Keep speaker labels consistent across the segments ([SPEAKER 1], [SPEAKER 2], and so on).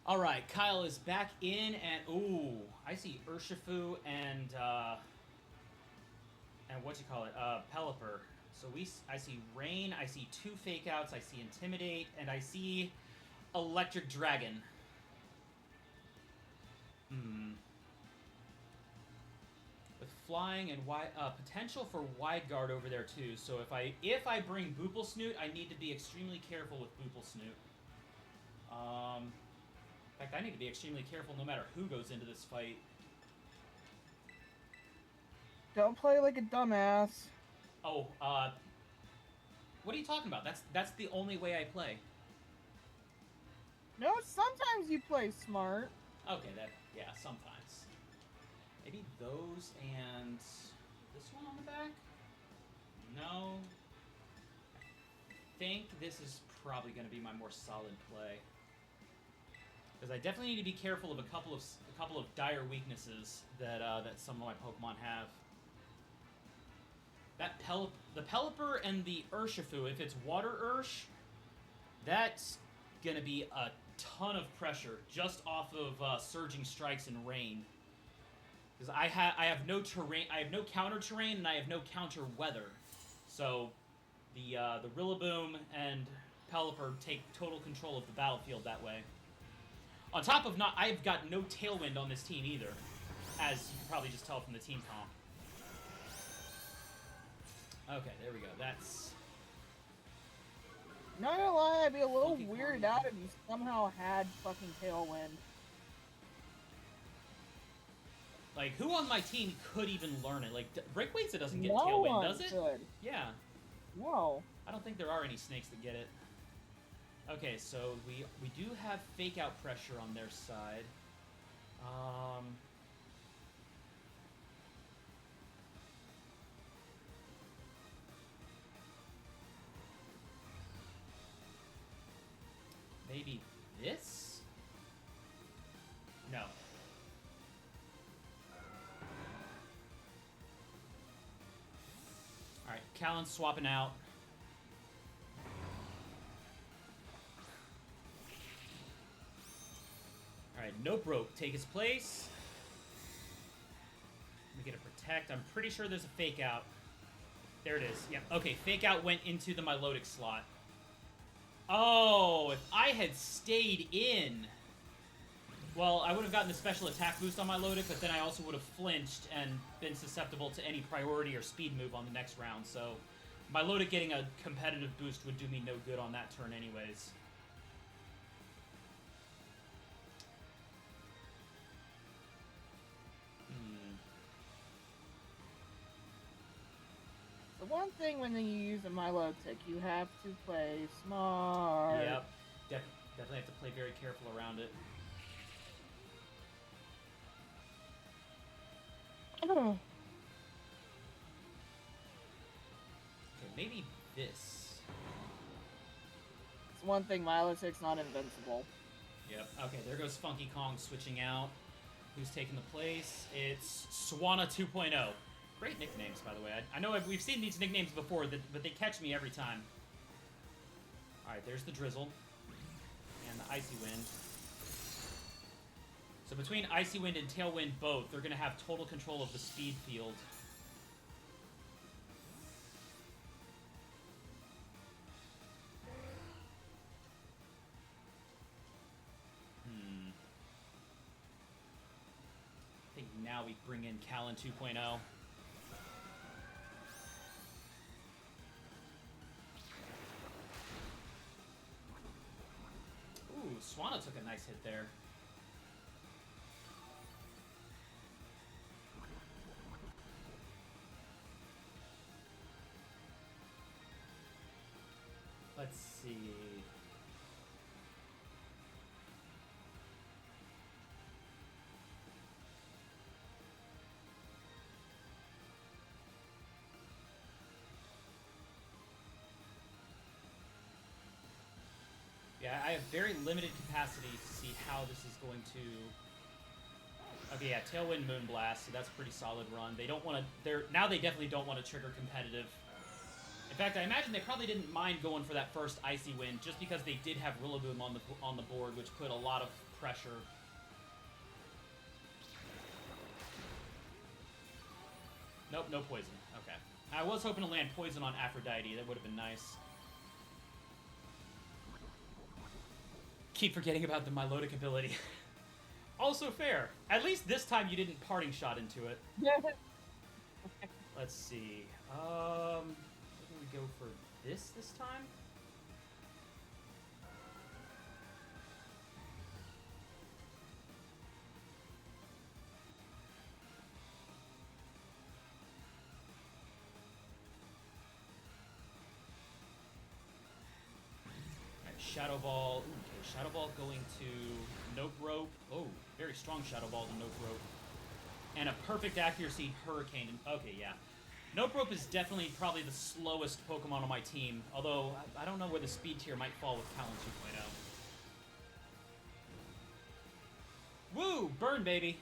[SPEAKER 1] Alright, Kyle is back in, and ooh, I see Urshifu and what you call it, Pelipper. So I see Rain, I see two Fake Outs, I see Intimidate, and I see Electric Dragon. With flying and potential for Wide Guard over there too. So if I bring Boople Snoot, I need to be extremely careful with Boople Snoot. In fact, I need to be extremely careful no matter who goes into this fight.
[SPEAKER 2] Don't play like a dumbass.
[SPEAKER 1] Oh, what are you talking about? That's the only way I play.
[SPEAKER 2] No, sometimes you play smart.
[SPEAKER 1] Okay, yeah, sometimes. Maybe those and this one on the back? No. I think this is probably going to be my more solid play. Because I definitely need to be careful of a couple of dire weaknesses that some of my Pokemon have. The Pelipper and the Urshifu, if it's Water Ursh, that's gonna be a ton of pressure just off of Surging Strikes and Rain. Because I have no terrain, I have no counter terrain, and I have no counter weather. So the Rillaboom and Pelipper take total control of the battlefield that way. On top of I've got no Tailwind on this team either, as you can probably just tell from the team comp. Okay, there we go. That's...
[SPEAKER 2] Not gonna lie, I'd be a little weirded out if you somehow had fucking Tailwind.
[SPEAKER 1] Like, who on my team could even learn it? Like, Breakways, it doesn't get
[SPEAKER 2] No
[SPEAKER 1] Tailwind, does it?
[SPEAKER 2] Could.
[SPEAKER 1] Yeah.
[SPEAKER 2] No.
[SPEAKER 1] I don't think there are any snakes that get it. Okay, so we do have Fake Out pressure on their side. Maybe this? No. Alright, Callan's swapping out. Alright, Nope Rope, take his place. Let me get a Protect. I'm pretty sure there's a Fake Out. There it is. Yep. Okay, Fake Out went into the Milotic slot. Oh, if I had stayed in... Well, I would have gotten the special attack boost on my Milotic, but then I also would have flinched and been susceptible to any priority or speed move on the next round, so... My Milotic getting a competitive boost would do me no good on that turn anyways.
[SPEAKER 2] The one thing when you use a Milotic, you have to play smart.
[SPEAKER 1] Yep. Definitely have to play very careful around it. Okay, maybe this.
[SPEAKER 2] It's one thing, Milotic's not invincible.
[SPEAKER 1] Yep. Okay, there goes Funky Kong switching out. Who's taking the place? It's Swanna 2.0. Great nicknames, by the way. I know we've seen these nicknames before, but they catch me every time. Alright, there's the Drizzle. And the Icy Wind. So between Icy Wind and Tailwind both, they're going to have total control of the speed field. I think now we bring in Callan 2.0. Ooh, Swanna took a nice hit there. Let's see. Yeah, I have very limited capacity to see how this is going to... Okay, yeah, Tailwind Moonblast, so that's a pretty solid run. They don't want to... Now they definitely don't want to trigger competitive. In fact, I imagine they probably didn't mind going for that first Icy Wind just because they did have Rillaboom on the board, which put a lot of pressure. Nope, no poison. Okay. I was hoping to land poison on Aphrodite. That would have been nice. Keep forgetting about the Milotic ability. Also fair. At least this time you didn't parting shot into it. Let's see. Where do we go for this time? Alright, Shadow Ball. Ooh, okay, Shadow Ball going to Nope Rope. Oh, very strong Shadow Ball to Nope Rope. And a perfect accuracy Hurricane. Okay, yeah. Nope Rope is definitely probably the slowest Pokemon on my team, although I don't know where the speed tier might fall with Callan 2.0. Woo! Burn, baby!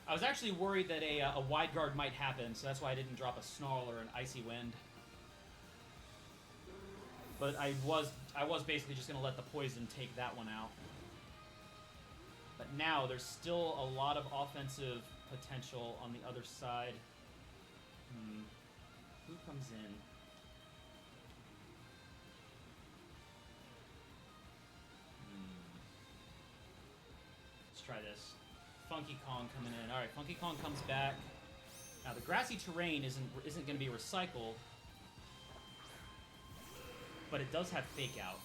[SPEAKER 1] I was actually worried that a Wide Guard might happen, so that's why I didn't drop a Snarl or an Icy Wind. But I was basically just going to let the Poison take that one out. But now there's still a lot of offensive potential on the other side. Who comes in? Let's try this. Funky Kong coming in. All right, Funky Kong comes back. Now the grassy terrain isn't going to be recycled, but it does have Fake Out.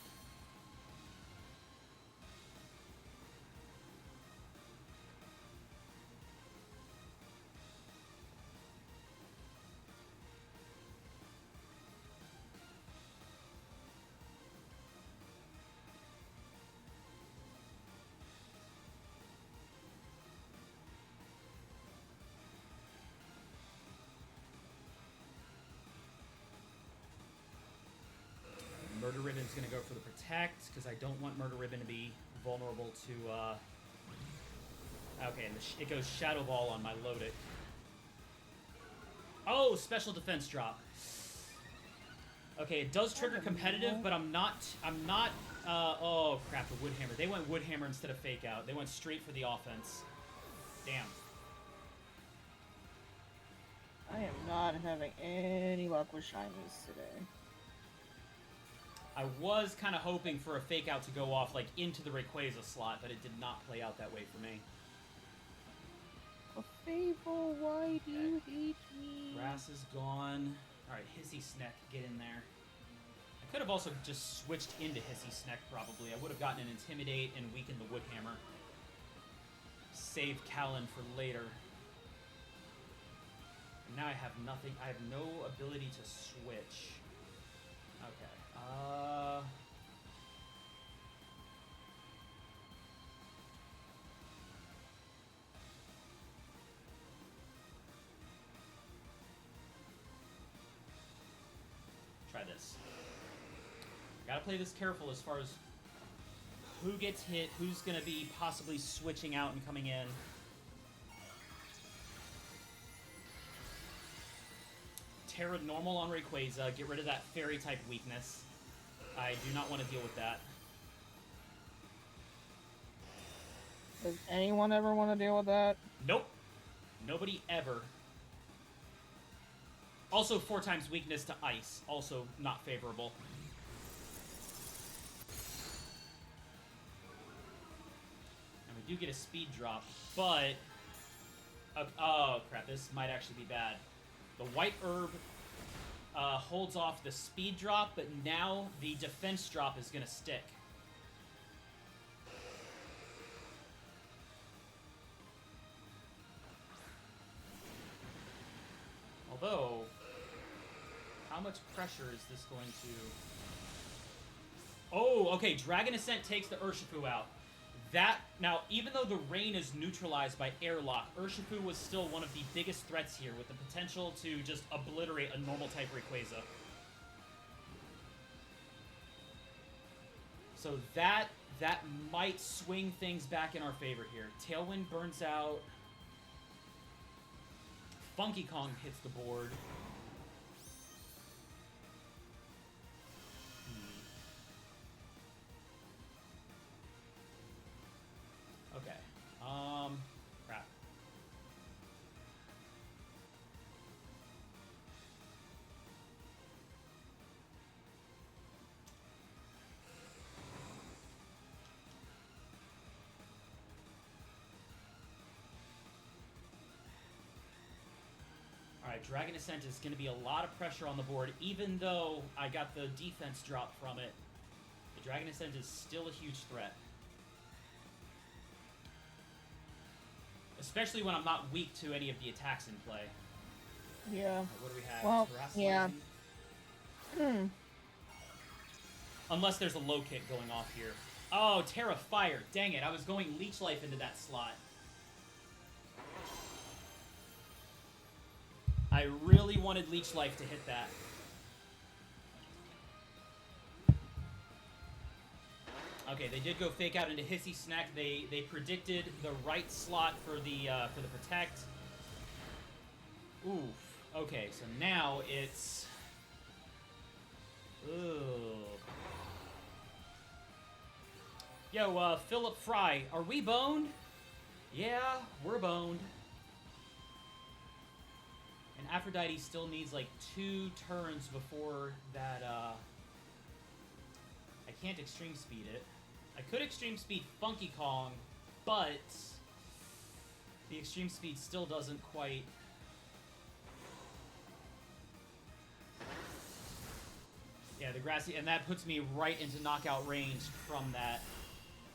[SPEAKER 1] Murder Ribbon's going to go for the Protect, because I don't want Murder Ribbon to be vulnerable to, Okay, and it goes Shadow Ball on my Lodic. Oh, Special Defense drop. Okay, it does trigger competitive, but I'm not, oh crap, the Woodhammer. They went Woodhammer instead of Fake Out. They went straight for the offense. Damn.
[SPEAKER 2] I am not having any luck with shinies today.
[SPEAKER 1] I was kind of hoping for a Fake Out to go off, like, into the Rayquaza slot, but it did not play out that way for me.
[SPEAKER 2] Fable, why do you hate me?
[SPEAKER 1] Grass is gone. Alright, Hissy Sneck, get in there. I could have also just switched into Hissy Sneck, probably. I would have gotten an Intimidate and weakened the Woodhammer. Save Callan for later. And now I have nothing. I have no ability to switch. Okay. Try this. Gotta play this careful as far as who gets hit, who's gonna be possibly switching out and coming in. Terra normal on Rayquaza, get rid of that fairy type weakness. I do not want to deal with that.
[SPEAKER 2] Does anyone ever want to deal with that?
[SPEAKER 1] Nope. Nobody ever. Also 4 times weakness to ice, also not favorable. And we do get a speed drop, but... oh crap, this might actually be bad. The White Herb holds off the speed drop, but now the defense drop is going to stick. Although, how much pressure is this going to... Oh, okay, Dragon Ascent takes the Urshifu out. That, now, even though the rain is neutralized by Airlock, Urshifu was still one of the biggest threats here, with the potential to just obliterate a normal type Rayquaza. So that might swing things back in our favor here. Tailwind burns out. Funky Kong hits the board. Alright, Dragon Ascent is going to be a lot of pressure on the board, even though I got the defense drop from it. The Dragon Ascent is still a huge threat. Especially when I'm not weak to any of the attacks in play.
[SPEAKER 2] Yeah.
[SPEAKER 1] What do we have?
[SPEAKER 2] Well, yeah.
[SPEAKER 1] Unless there's a low kick going off here. Oh, Terra Fire. Dang it, I was going Leech Life into that slot. I really wanted Leech Life to hit that. Okay, they did go fake out into Hissy Snack. They predicted the right slot for the protect. Oof. Okay, so now it's... Ooh. Yo, Philip Fry, are we boned? Yeah, we're boned. And Aphrodite still needs like 2 turns before that, I can't extreme speed it. I could extreme speed Funky Kong, but the extreme speed still doesn't quite... Yeah, the grassy, and that puts me right into knockout range from that.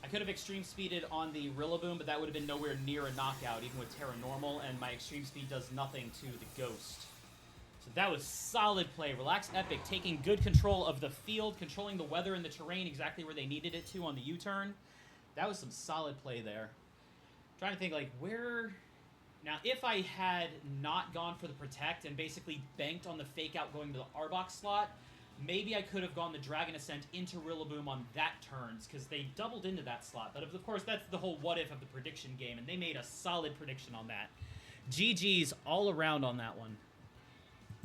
[SPEAKER 1] I could have extreme speeded on the Rillaboom, but that would have been nowhere near a knockout, even with Terra Normal, and my extreme speed does nothing to the Ghost. So that was solid play. Relax Epic taking good control of the field, controlling the weather and the terrain exactly where they needed it to on the U-turn. That was some solid play there. Trying to think, like, where... Now, if I had not gone for the Protect and basically banked on the Fake Out going to the Arbok slot, maybe I could have gone the Dragon Ascent into Rillaboom on that turns, because they doubled into that slot. But, of course, that's the whole what-if of the prediction game, and they made a solid prediction on that. GG's all around on that one.